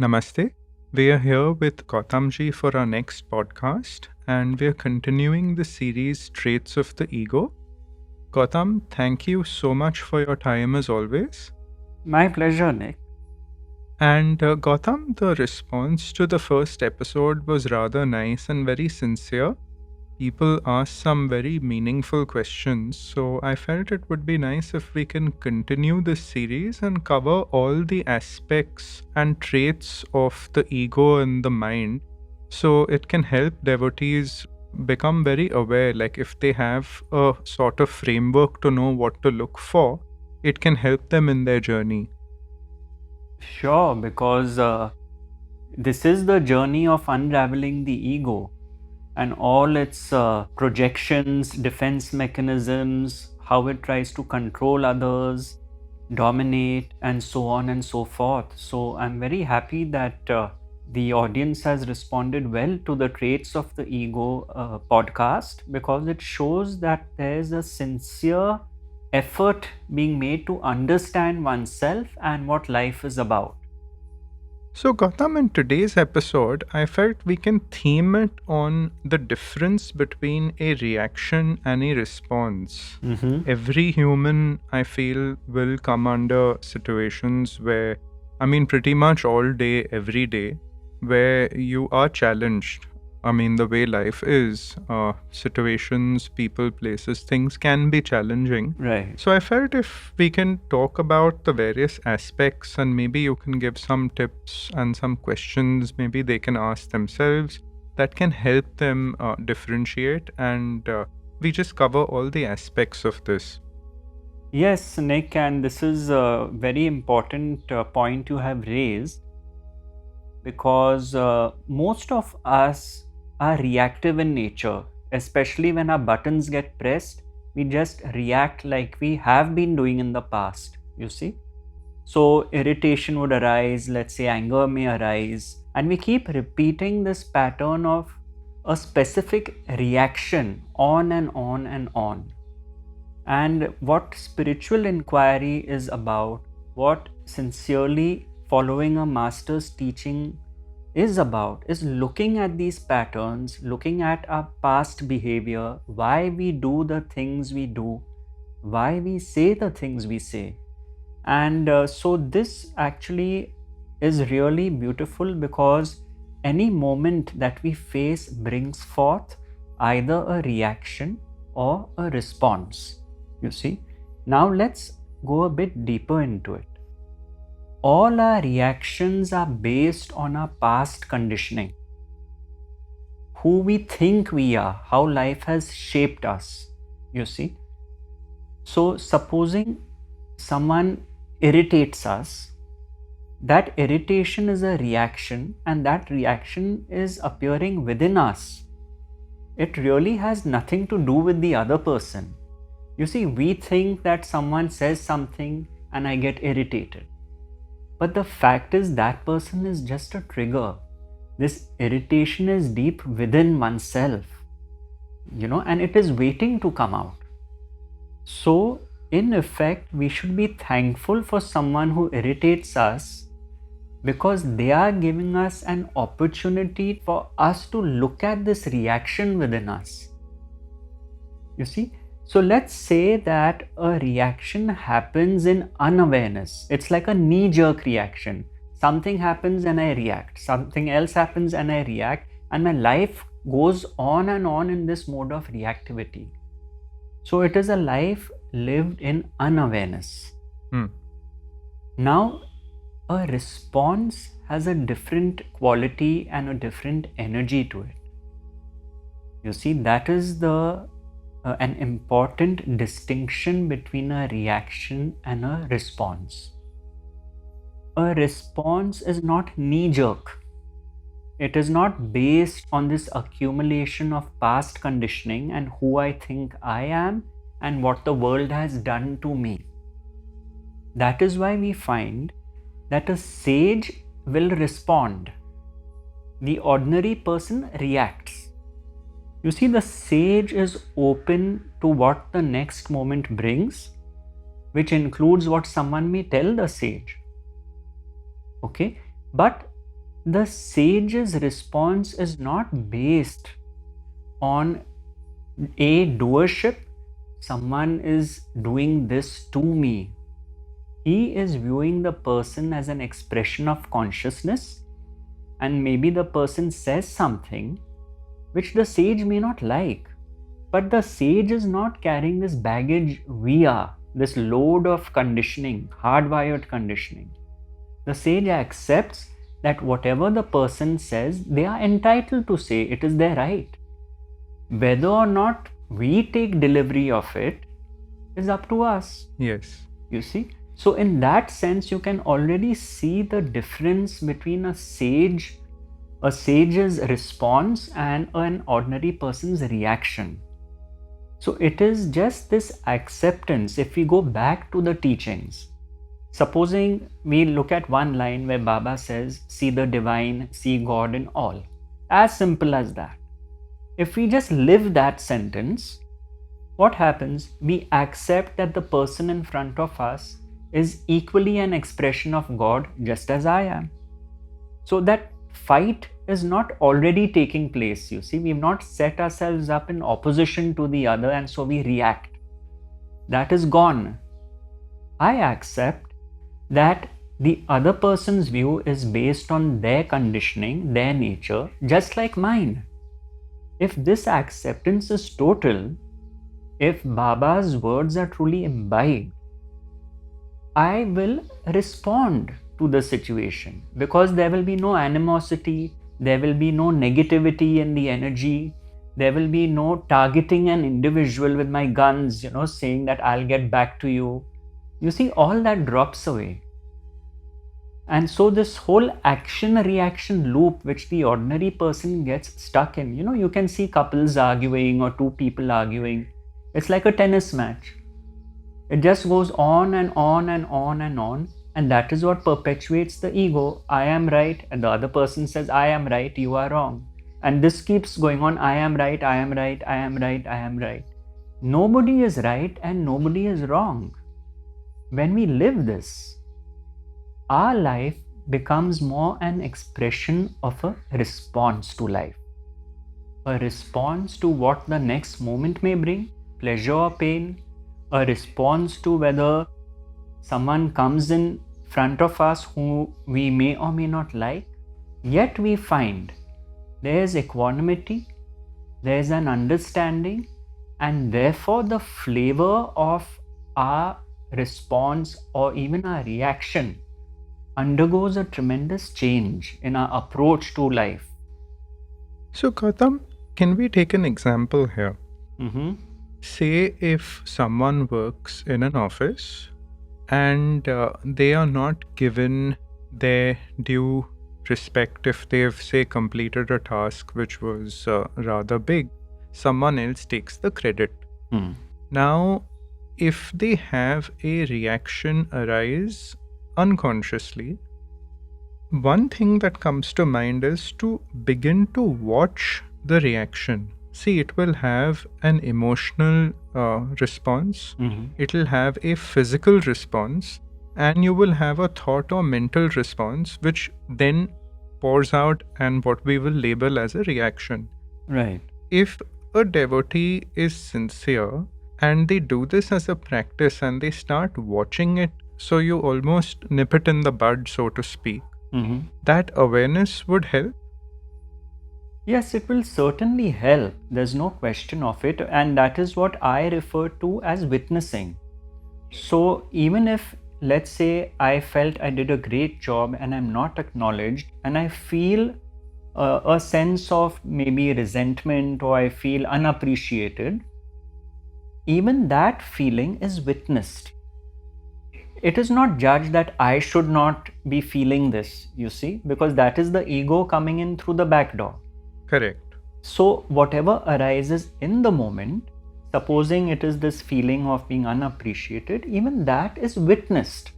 Namaste. We are here with Gautamji for our next podcast, and we are continuing the series Traits of the Ego. Gautam, thank you so much for your time as always. My pleasure, Nick. And Gautam, the response to the first episode was rather nice and very sincere. People asked some very meaningful questions, so I felt it would be nice if we can continue this series and cover all the aspects and traits of the ego and the mind, so it can help devotees become very aware. Like, if they have a sort of framework to know what to look for, it can help them in their journey. Sure, because this is the journey of unraveling the ego and all its projections, defense mechanisms, how it tries to control others, dominate, and so on and so forth. So, I'm very happy that the audience has responded well to the Traits of the Ego podcast, because it shows that there's a sincere effort being made to understand oneself and what life is about. So, Gautam, in today's episode, I felt we can theme it on the difference between a reaction and a response. Every human, I feel, will come under situations where, pretty much all day, every day, where you are challenged. The way life is, situations, people, places, things can be challenging. Right. So I felt if we can talk about the various aspects, and maybe you can give some tips and some questions, maybe they can ask themselves, that can help them differentiate, and we just cover all the aspects of this. Yes, Nick, and this is a very important point you have raised, because most of us are reactive in nature, especially when our buttons get pressed. We just react like we have been doing in the past, you see. So, irritation would arise, let's say anger may arise, and we keep repeating this pattern of a specific reaction on and on and on. And what spiritual inquiry is about, what sincerely following a master's teaching is about, is looking at these patterns, looking at our past behavior, why we do the things we do, why we say the things we say. And so this actually is really beautiful, because any moment that we face brings forth either a reaction or a response. You see, now let's go a bit deeper into it. All our reactions are based on our past conditioning, who we think we are, how life has shaped us. You see, so supposing someone irritates us, that irritation is a reaction, and that reaction is appearing within us. It really has nothing to do with the other person. You see, we think that someone says something and I get irritated. But the fact is that person is just a trigger. This irritation is deep within oneself, and it is waiting to come out. So, in effect, we should be thankful for someone who irritates us, because they are giving us an opportunity for us to look at this reaction within us. You see, so let's say that a reaction happens in unawareness. It's like a knee-jerk reaction. Something happens and I react. Something else happens and I react. And my life goes on and on in this mode of reactivity. So it is a life lived in unawareness. Now, a response has a different quality and a different energy to it. You see, that is an important distinction between a reaction and a response. A response is not knee-jerk. It is not based on this accumulation of past conditioning and who I think I am and what the world has done to me. That is why we find that a sage will respond. The ordinary person reacts. You see, the sage is open to what the next moment brings, which includes what someone may tell the sage. Okay, but the sage's response is not based on a doership, someone is doing this to me. He is viewing the person as an expression of consciousness, and maybe the person says something which the sage may not like. But the sage is not carrying this baggage we are, this load of conditioning, hardwired conditioning. The sage accepts that whatever the person says, they are entitled to say, it is their right. Whether or not we take delivery of it is up to us. Yes. You see? So, in that sense, you can already see the difference between a sage's response and an ordinary person's reaction. So, it is just this acceptance. If we go back to the teachings, supposing we look at one line where Baba says, see the divine, see God in all. As simple as that. If we just live that sentence, what happens? We accept that the person in front of us is equally an expression of God, just as I am. So that fight is not already taking place. You see, we've not set ourselves up in opposition to the other, and so we react. That is gone. I accept that the other person's view is based on their conditioning, their nature, just like mine. If this acceptance is total, if Baba's words are truly imbibed, I will respond to the situation, because there will be no animosity, there will be no negativity in the energy, there will be no targeting an individual with my guns, saying that I'll get back to you. You see, all that drops away. And so this whole action-reaction loop which the ordinary person gets stuck in, you can see couples arguing or two people arguing. It's like a tennis match. It just goes on and on and on and on. And that is what perpetuates the ego. I am right. And the other person says, I am right, you are wrong. And this keeps going on. I am right, I am right, I am right, I am right. Nobody is right and nobody is wrong. When we live this, our life becomes more an expression of a response to life. A response to what the next moment may bring, pleasure or pain. A response to whether someone comes in front of us who we may or may not like. Yet we find there is equanimity, there is an understanding, and therefore the flavor of our response or even our reaction undergoes a tremendous change in our approach to life. So, Gautam, can we take an example here? Say if someone works in an office and they are not given their due respect if they've, say, completed a task which was rather big, someone else takes the credit. Now, if they have a reaction arise unconsciously, one thing that comes to mind is to begin to watch the reaction. See, it will have an emotional response, it will have a physical response, and you will have a thought or mental response, which then pours out and what we will label as a reaction. Right. If a devotee is sincere and they do this as a practice and they start watching it, so you almost nip it in the bud, so to speak, that awareness would help. Yes, it will certainly help. There's no question of it. And that is what I refer to as witnessing. So even if, let's say, I felt I did a great job and I'm not acknowledged, and I feel a sense of maybe resentment or I feel unappreciated, even that feeling is witnessed. It is not judged that I should not be feeling this, you see, because that is the ego coming in through the back door. Correct. So whatever arises in the moment, supposing it is this feeling of being unappreciated, even that is witnessed.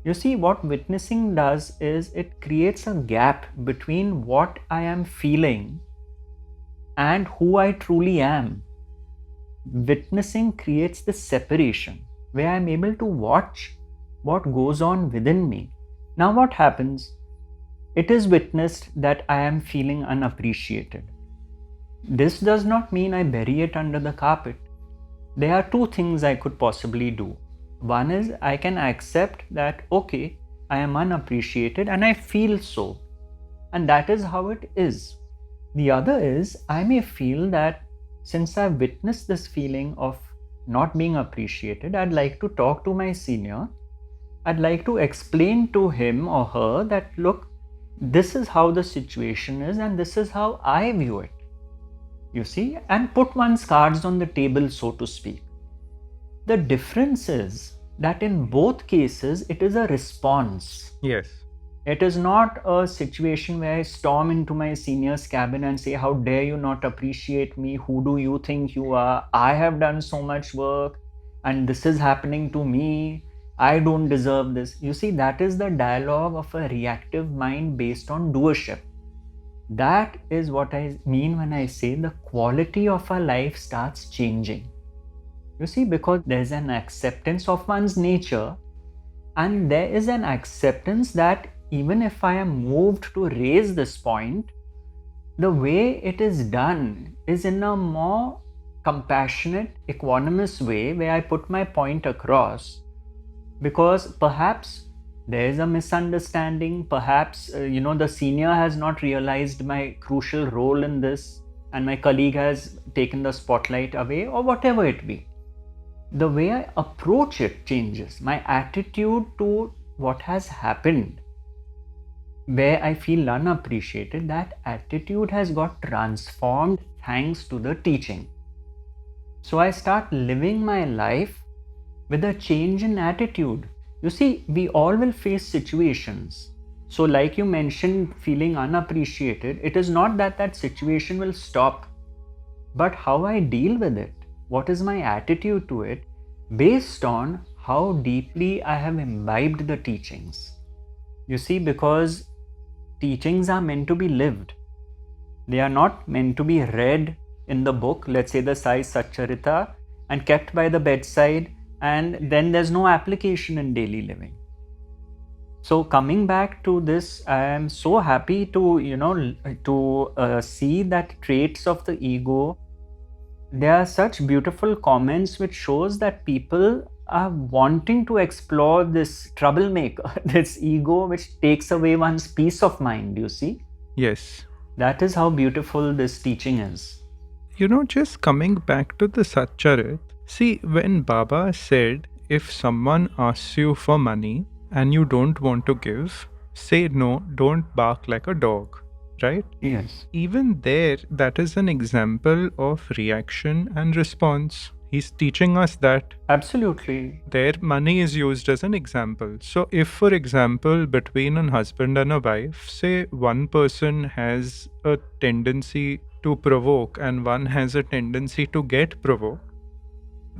You see, what witnessing does is it creates a gap between what I am feeling and who I truly am. Witnessing creates this separation where I'm able to watch what goes on within me. Now what happens? it is witnessed that I am feeling unappreciated. This does not mean I bury it under the carpet. There are two things I could possibly do. One is I can accept that, okay, I am unappreciated and I feel so, and that is how it is. The other is I may feel that since I've witnessed this feeling of not being appreciated, I'd like to talk to my senior. I'd like to explain to him or her that, look, this is how the situation is and this is how I view it. You see, and put one's cards on the table, so to speak. The difference is that in both cases, it is a response. Yes. It is not a situation where I storm into my senior's cabin and say, how dare you not appreciate me? Who do you think you are? I have done so much work and this is happening to me. I don't deserve this. You see, that is the dialogue of a reactive mind based on doership. That is what I mean when I say the quality of our life starts changing. You see, because there's an acceptance of one's nature, and there is an acceptance that even if I am moved to raise this point, the way it is done is in a more compassionate, equanimous way where I put my point across. Because perhaps there is a misunderstanding, perhaps the senior has not realized my crucial role in this and my colleague has taken the spotlight away, or whatever it be. The way I approach it changes. My attitude to what has happened, where I feel unappreciated, that attitude has got transformed thanks to the teaching. So I start living my life with a change in attitude. You see, we all will face situations. So like you mentioned, feeling unappreciated, it is not that that situation will stop, but how I deal with it, what is my attitude to it, based on how deeply I have imbibed the teachings. You see, because teachings are meant to be lived. They are not meant to be read in the book, let's say the Sai Satcharita, and kept by the bedside, and then there's no application in daily living. So coming back to this, I am so happy to see that traits of the ego. There are such beautiful comments which shows that people are wanting to explore this troublemaker, this ego which takes away one's peace of mind, you see. Yes. That is how beautiful this teaching is. Just coming back to the Satcharit, see, when Baba said, if someone asks you for money and you don't want to give, say no, don't bark like a dog, right? Yes. Even there, that is an example of reaction and response. He's teaching us that. Absolutely. Their money is used as an example. So, if, for example, between a husband and a wife, say one person has a tendency to provoke and one has a tendency to get provoked,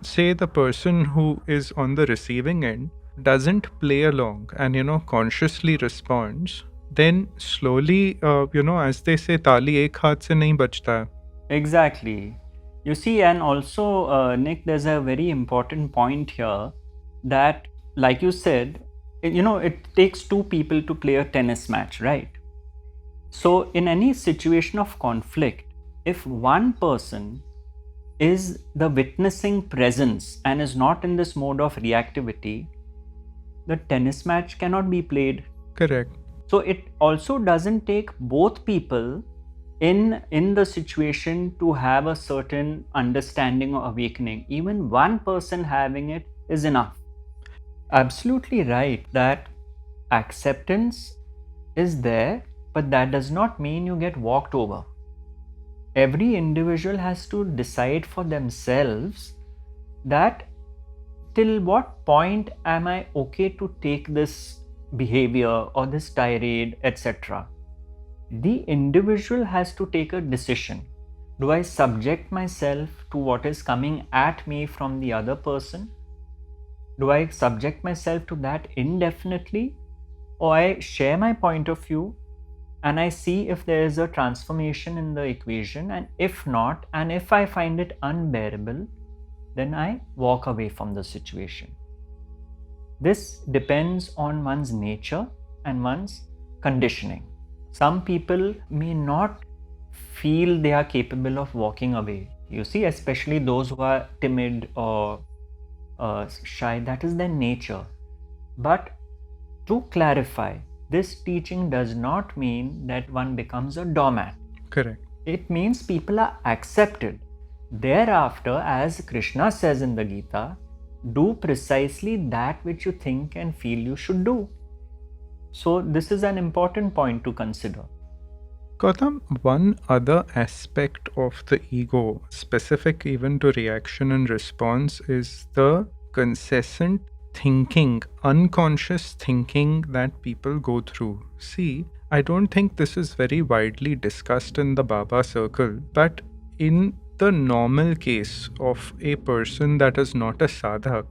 say the person who is on the receiving end doesn't play along and, consciously responds, then slowly, as they say, tali ek haath se nahi bajta hai. Exactly. You see, and also, Nick, there's a very important point here that, like you said, it takes two people to play a tennis match, right? So, in any situation of conflict, if one person is the witnessing presence and is not in this mode of reactivity, the tennis match cannot be played. Correct. So, it also doesn't take both people in the situation to have a certain understanding or awakening. Even one person having it is enough. Absolutely right that acceptance is there, but that does not mean you get walked over. Every individual has to decide for themselves that till what point am I okay to take this behavior or this tirade, etc. The individual has to take a decision. Do I subject myself to what is coming at me from the other person? Do I subject myself to that indefinitely? Or I share my point of view and I see if there is a transformation in the equation, and if not, and if I find it unbearable, then I walk away from the situation. This depends on one's nature and one's conditioning. Some people may not feel they are capable of walking away. You see, especially those who are timid or shy, that is their nature. But to clarify, this teaching does not mean that one becomes a doormat. Correct. It means people are accepted. Thereafter, as Krishna says in the Gita, do precisely that which you think and feel you should do. So, this is an important point to consider. Gautam, one other aspect of the ego, specific even to reaction and response, is the incessant thinking, unconscious thinking that people go through. See, I don't think this is very widely discussed in the Baba circle, but in the normal case of a person that is not a sadhak,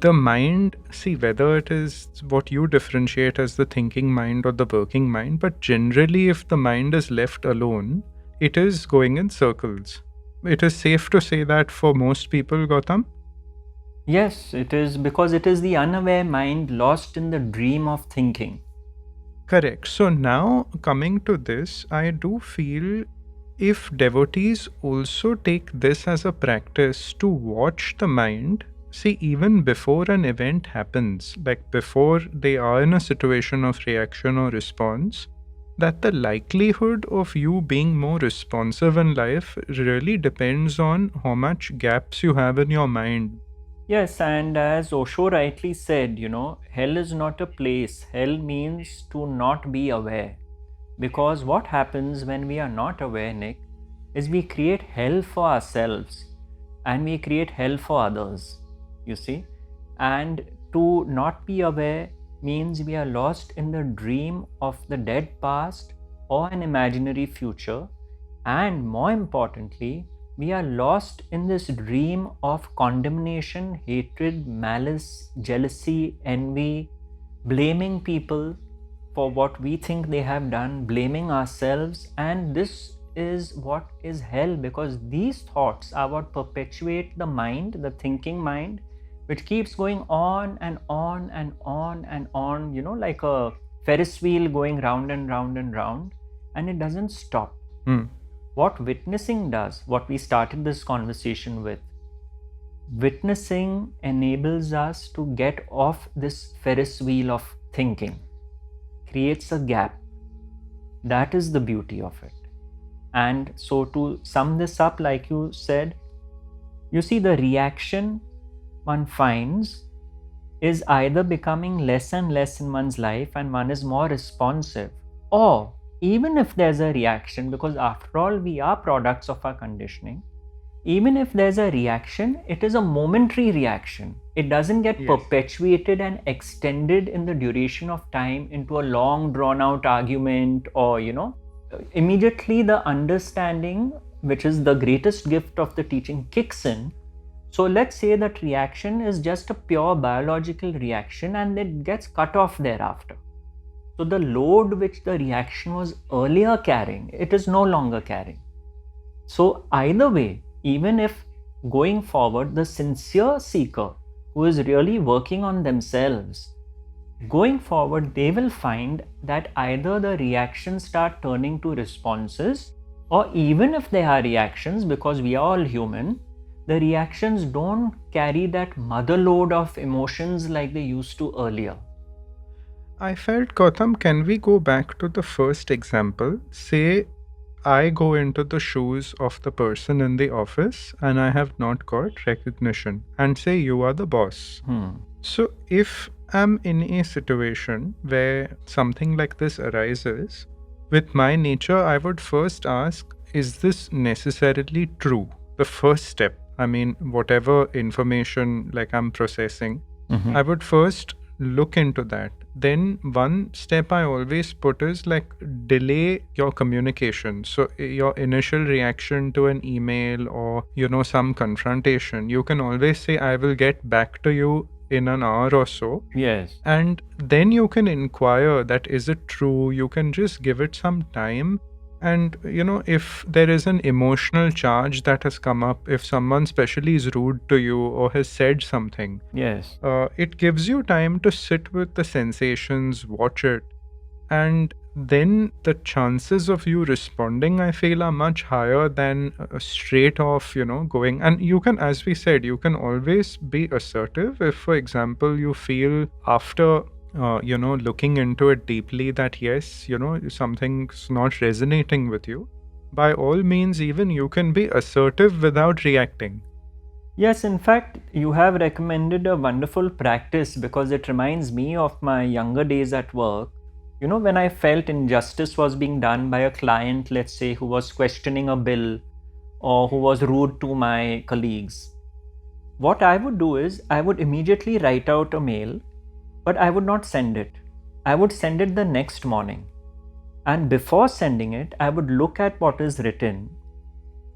the mind, see, whether it is what you differentiate as the thinking mind or the working mind, but generally, if the mind is left alone, it is going in circles. It is safe to say that for most people, Gautam? Yes, it is because it is the unaware mind lost in the dream of thinking. Correct. So now coming to this, I do feel if devotees also take this as a practice to watch the mind, see, even before an event happens, like before they are in a situation of reaction or response, that the likelihood of you being more responsive in life really depends on how much gaps you have in your mind. Yes, and as Osho rightly said, hell is not a place. Hell means to not be aware. Because what happens when we are not aware, Nick, is we create hell for ourselves and we create hell for others, you see. And to not be aware means we are lost in the dream of the dead past or an imaginary future. And more importantly, we are lost in this dream of condemnation, hatred, malice, jealousy, envy, blaming people for what we think they have done, blaming ourselves. And this is what is hell, because these thoughts are what perpetuate the mind, the thinking mind, which keeps going on and on and on and on, like a Ferris wheel going round and round and round, and it doesn't stop. What witnessing does, what we started this conversation with, witnessing enables us to get off this Ferris wheel of thinking, creates a gap. That is the beauty of it. And so, to sum this up, like you said, you see, the reaction one finds is either becoming less and less in one's life and one is more responsive, or even if there's a reaction, because after all, we are products of our conditioning, even if there's a reaction, it is a momentary reaction. It doesn't get perpetuated and extended in the duration of time into a long drawn out argument, or, immediately the understanding, which is the greatest gift of the teaching, kicks in. So let's say that reaction is just a pure biological reaction and it gets cut off thereafter. So the load which the reaction was earlier carrying, it is no longer carrying. So either way, even if going forward, the sincere seeker who is really working on themselves, going forward, they will find that either the reactions start turning to responses, or even if they are reactions, because we are all human, the reactions don't carry that mother load of emotions like they used to earlier. I felt, Gautam, can we go back to the first example? Say I go into the shoes of the person in the office and I have not got recognition, and say you are the boss. So, if I'm in a situation where something like this arises, with my nature, I would first ask, is this necessarily true? The first step. I mean, whatever information like I'm processing, I would first look into that. Then one step I always put is like delay your communication. So your initial reaction to an email or some confrontation, you can always say I will get back to you in an hour or so. Yes. And then you can inquire that is it true? You can just give it some time. And if there is an emotional charge that has come up, if someone specially is rude to you or has said something, Yes. it gives you time to sit with the sensations, watch it, and then the chances of you responding, I feel, are much higher than straight off, going. And you can, as we said, you can always be assertive if, for example, you feel after looking into it deeply that yes, something's not resonating with you. By all means, even you can be assertive without reacting. Yes, in fact, you have recommended a wonderful practice because it reminds me of my younger days at work. You know, when I felt injustice was being done by a client, let's say, who was questioning a bill or who was rude to my colleagues, what I would do is I would immediately write out a mail, but I would not send it. I would send it the next morning. And before sending it, I would look at what is written.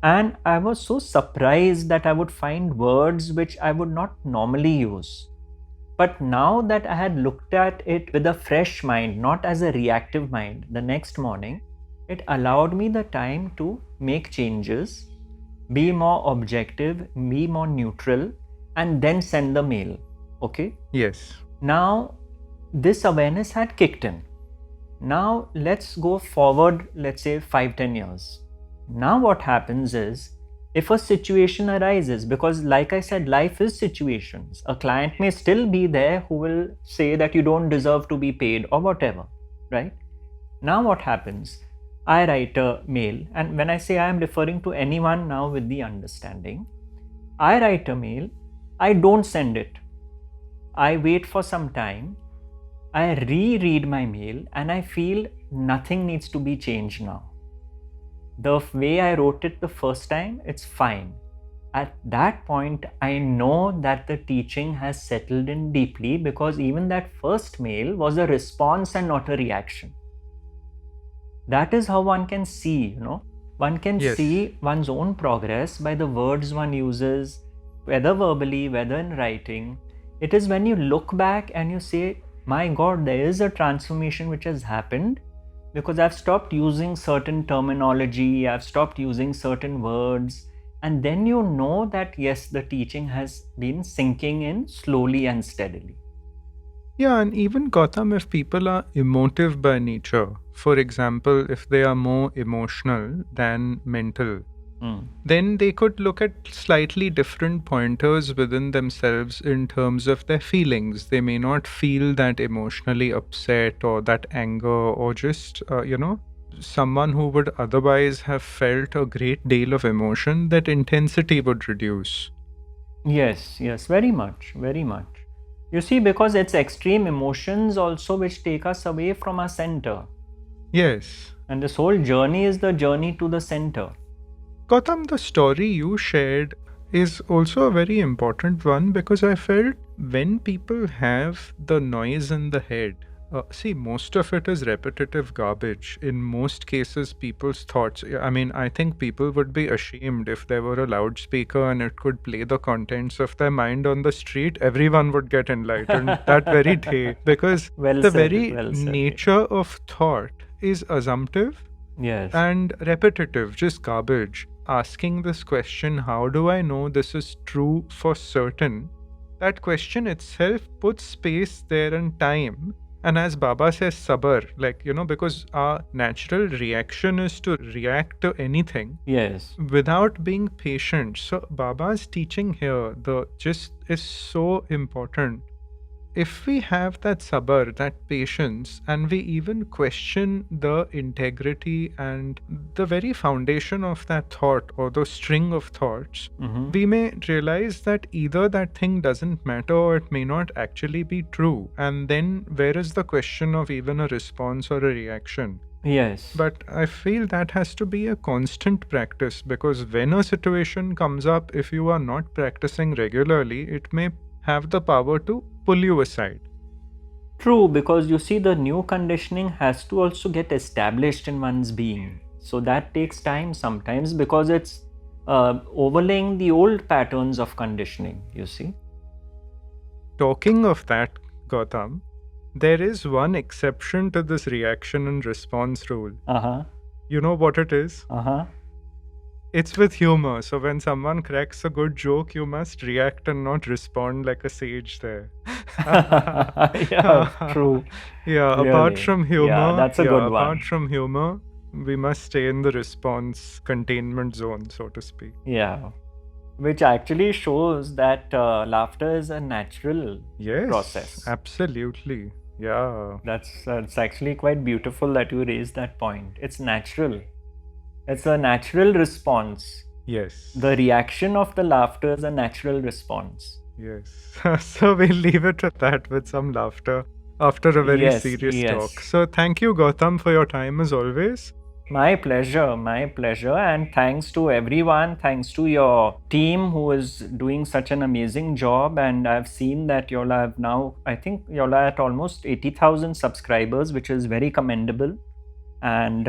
And I was so surprised that I would find words which I would not normally use. But now that I had looked at it with a fresh mind, not as a reactive mind, the next morning, it allowed me the time to make changes, be more objective, be more neutral, and then send the mail. Okay? Yes. Now, this awareness had kicked in. Now, let's go forward, let's say 5-10 years. Now, what happens is, if a situation arises, because like I said, life is situations, a client may still be there who will say that you don't deserve to be paid or whatever, right? Now, what happens? I write a mail, and when I say I am referring to anyone now with the understanding, I write a mail, I don't send it. I wait for some time, I reread my mail, and I feel nothing needs to be changed now. The way I wrote it the first time, it's fine. At that point, I know that the teaching has settled in deeply because even that first mail was a response and not a reaction. That is how one can see, one can Yes. see one's own progress by the words one uses, whether verbally, whether in writing. It is when you look back and you say, my God, there is a transformation which has happened because I've stopped using certain terminology, I've stopped using certain words, and then you know that yes, the teaching has been sinking in slowly and steadily. Yeah, and even Gautam, if people are emotive by nature, for example, if they are more emotional than mental, then they could look at slightly different pointers within themselves in terms of their feelings. They may not feel that emotionally upset or that anger or just, someone who would otherwise have felt a great deal of emotion, that intensity would reduce. Yes, very much, very much. You see, because it's extreme emotions also which take us away from our center. Yes. And this whole journey is the journey to the center. Gautam, the story you shared is also a very important one because I felt when people have the noise in the head, see, most of it is repetitive garbage. In most cases, people's thoughts, I mean, I think people would be ashamed if there were a loudspeaker and it could play the contents of their mind on the street. Everyone would get enlightened that very day because the very nature of thought is assumptive. Yes. And repetitive, just garbage. Asking this question, how do I know this is true for certain? That question itself puts space there and time. And as Baba says, sabar, because our natural reaction is to react to anything. Yes. Without being patient. So Baba's teaching here, the just is so important. If we have that sabr, that patience, and we even question the integrity and the very foundation of that thought or the string of thoughts, we may realize that either that thing doesn't matter or it may not actually be true. And then where is the question of even a response or a reaction? Yes. But I feel that has to be a constant practice because when a situation comes up, if you are not practicing regularly, it may have the power to pull you aside. True, because you see, the new conditioning has to also get established in one's being. So that takes time sometimes because it's overlaying the old patterns of conditioning, you see. Talking of that, Gautam, there is one exception to this reaction and response rule. You know what it is? It's with humor. So when someone cracks a good joke, you must react and not respond like a sage there. Yeah, true. Yeah, apart Really. from Yeah, humor, that's a good apart one. from humor, we must stay in the response containment zone, so to speak. Yeah. Which actually shows that laughter is a natural Yes, process. absolutely. Yeah. That's actually quite beautiful that you raised that point. It's natural. It's a natural response. The Yes. reaction of the laughter is a natural response. Yes. So we'll leave it at that with some laughter after a very Yes, serious talk. yes. So thank you, Gautam, for your time as always. My pleasure, my pleasure. And thanks to everyone. Thanks to your team who is doing such an amazing job. And I've seen that y'all have now, I think y'all are at almost 80,000 subscribers, which is very commendable. And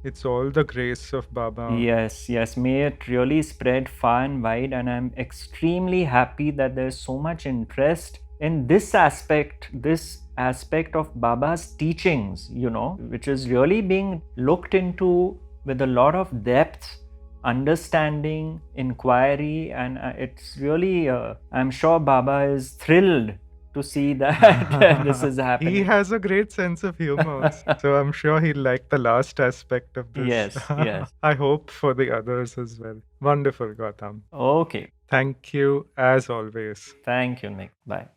It's all the grace of Baba. yes, yes, may it really spread far and wide. And I'm extremely happy that there's so much interest in this aspect of Baba's teachings, which is really being looked into with a lot of depth, understanding, inquiry. And it's really, I'm sure Baba is thrilled to see that this is He happening. has a great sense of humor, so I'm sure he'll like the last aspect of this. Yes, yes. I hope for the others as well. Wonderful, Gautam. Okay. Thank you as always. Thank you, Nick. Bye.